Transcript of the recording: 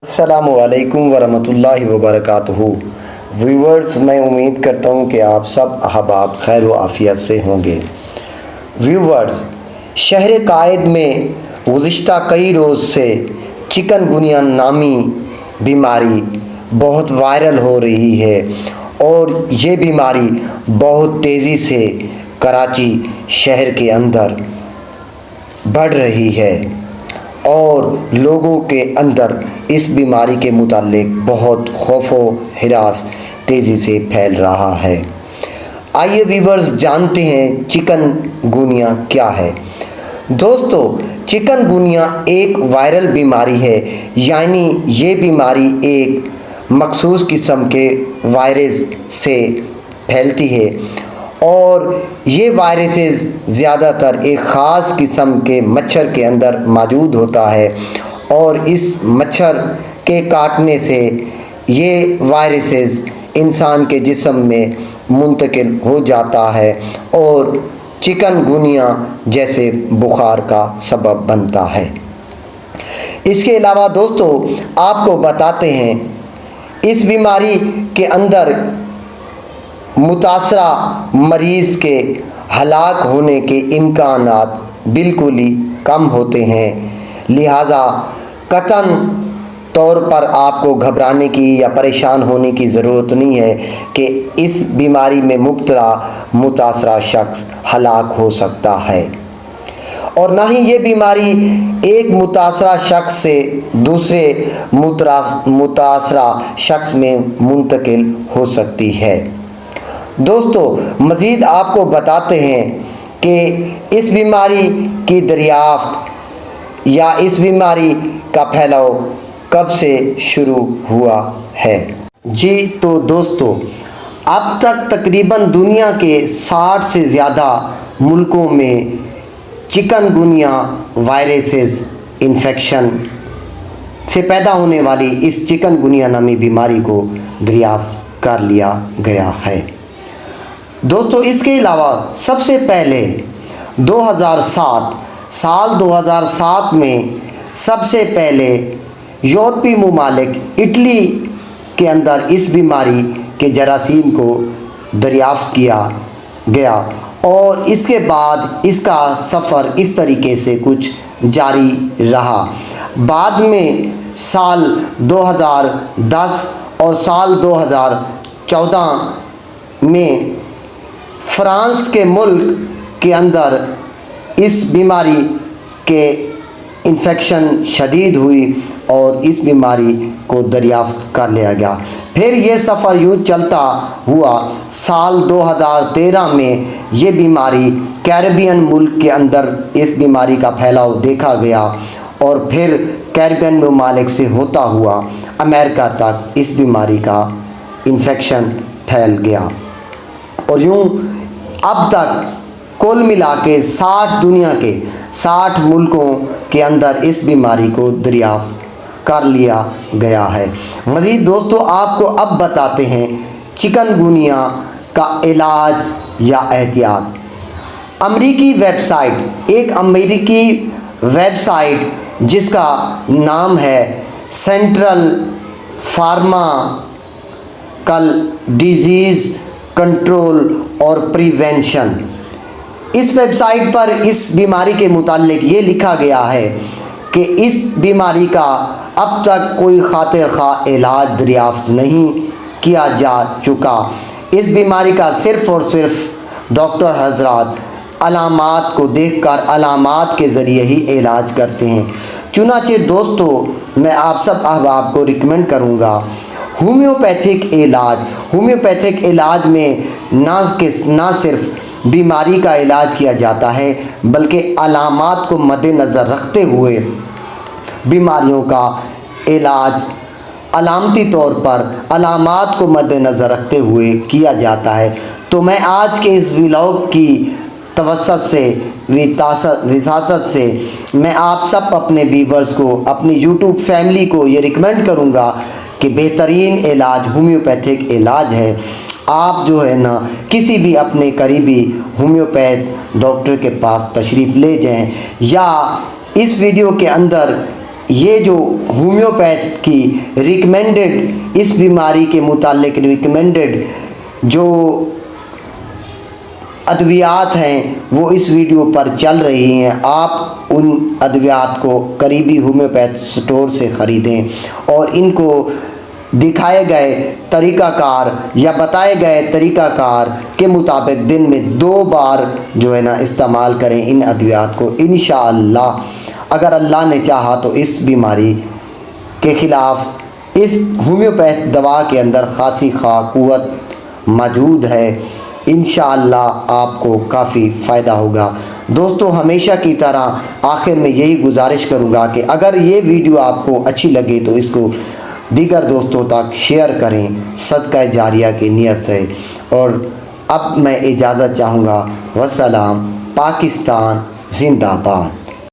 अस्सलामुअलैकुम वरहमतुल्लाहि वबरकातुहू। व्यूवर्स, मैं उम्मीद करता हूँ कि आप सब अहबाब खैर व आफ़ियत से होंगे। व्यूवर्स, शहर कायद में गुज़िश्ता कई रोज़ से चिकनगुनिया नामी बीमारी बहुत वायरल हो रही है और ये बीमारी बहुत तेज़ी से कराची शहर के अंदर बढ़ रही है और लोगों के अंदर इस बीमारी के मुतालिक बहुत खौफ व हिरास तेज़ी से फैल रहा है। आइए व्यूवर्स जानते हैं चिकनगुनिया क्या है। दोस्तों, चिकनगुनिया एक वायरल बीमारी है, यानी ये बीमारी एक मखसूस किस्म के वायरस से फैलती है और ये वायरसेस ज़्यादातर एक ख़ास किस्म के मच्छर के अंदर मौजूद होता है और इस मच्छर के काटने से ये वायरसेस इंसान के जिस्म में मुंतकिल हो जाता है और चिकनगुनिया जैसे बुखार का सबब बनता है। इसके अलावा दोस्तों, आपको बताते हैं इस बीमारी के अंदर मुतासरा मरीज़ के हलाक होने के इम्कानात बिल्कुल ही कम होते हैं, लिहाजा कतन तौर पर आपको घबराने की या परेशान होने की ज़रूरत नहीं है कि इस बीमारी में मुब्तला मुतासरा शख्स हलाक हो सकता है और ना ही ये बीमारी एक मुतासरा शख्स से दूसरे मुतासरा शख्स में मुंतकिल हो सकती है। दोस्तों, मज़ीद आपको बताते हैं कि इस बीमारी की दरियाफ्त या इस बीमारी का फैलाव कब से शुरू हुआ है। जी तो दोस्तों, अब तक तकरीबन दुनिया के 60 से ज़्यादा मुल्कों में चिकनगुनिया वायरसेस इन्फेक्शन से पैदा होने वाली इस चिकनगुनिया नामी बीमारी को दरियाफ्त कर लिया गया है। दोस्तों, इसके अलावा सबसे पहले 2007 में सबसे पहले यूरोपीय ममालिक इटली के अंदर इस बीमारी के जरासीम को दरियाफ्त किया गया और इसके बाद इसका सफ़र इस तरीके से कुछ जारी रहा। बाद में साल 2010 और साल 2014 में फ्रांस के मुल्क के अंदर इस बीमारी के इन्फेक्शन शदीद हुई और इस बीमारी को दरियाफ्त कर लिया गया। फिर ये सफ़र यूँ चलता हुआ साल 2013 में ये बीमारी कैरेबियन मुल्क के अंदर इस बीमारी का फैलाव देखा गया और फिर कैरेबियन ममालिक से होता हुआ अमेरिका तक इस बीमारी का इन्फेक्शन फैल गया और यूँ अब तक कुल मिला के 60 दुनिया के 60 मुल्कों के अंदर इस बीमारी को दरियाफ्त कर लिया गया है। मज़ीद दोस्तों, आपको अब बताते हैं चिकनगुनिया का इलाज या एहतियात। एक अमेरिकी वेबसाइट जिसका नाम है सेंट्रल फार्माकल डिजीज़ कंट्रोल और प्रिवेंशन, इस वेबसाइट पर इस बीमारी के मुतालिक ये लिखा गया है कि इस बीमारी का अब तक कोई खातिर खा इलाज दरियाफ्त नहीं किया जा चुका। इस बीमारी का सिर्फ़ और सिर्फ डॉक्टर हजरात अलामात को देखकर अलामात के ज़रिए ही इलाज करते हैं। चुनांचे दोस्तों, मैं आप सब अहबाब को रिकमेंड करूँगा होम्योपैथिक इलाज में ना सिर्फ बीमारी का इलाज किया जाता है बल्कि अलामात को मद्देनज़र रखते हुए बीमारियों का इलाज अलामती तौर पर अलामात को मद्देनज़र रखते हुए किया जाता है। तो मैं आज के इस व्लॉग की विसासत से मैं आप सब अपने व्यूवर्स को, अपनी यूट्यूब फैमिली को ये रिकमेंड करूँगा कि बेहतरीन इलाज होम्योपैथिक इलाज है। आप जो है ना किसी भी अपने करीबी होम्योपैथ डॉक्टर के पास तशरीफ़ ले जाएं या इस वीडियो के अंदर ये जो होम्योपैथ की रिकमेंडेड, इस बीमारी के मुतालिक रिकमेंडेड जो अद्वियात हैं वो इस वीडियो पर चल रही हैं। आप उन अद्वियात को करीबी होम्योपैथ स्टोर से ख़रीदें और इनको दिखाए गए तरीक़ाकार या बताए गए तरीक़ाकार के मुताबिक दिन में 2 बार जो है ना इस्तेमाल करें इन अद्वियात को। इंशाअल्लाह अगर अल्लाह ने चाहा तो इस बीमारी के ख़िलाफ़ इस होम्योपैथ दवा के अंदर ख़ासी क़ुव्वत मौजूद है। इंशाअल्लाह आपको काफ़ी फ़ायदा होगा। दोस्तों, हमेशा की तरह आखिर में यही गुजारिश करूँगा कि अगर ये वीडियो आपको अच्छी लगे तो इसको दीगर दोस्तों तक शेयर करें सदका जारिया की नीयत से। और अब मैं इजाज़त चाहूँगा। वस्सलाम। पाकिस्तान जिंदाबाद।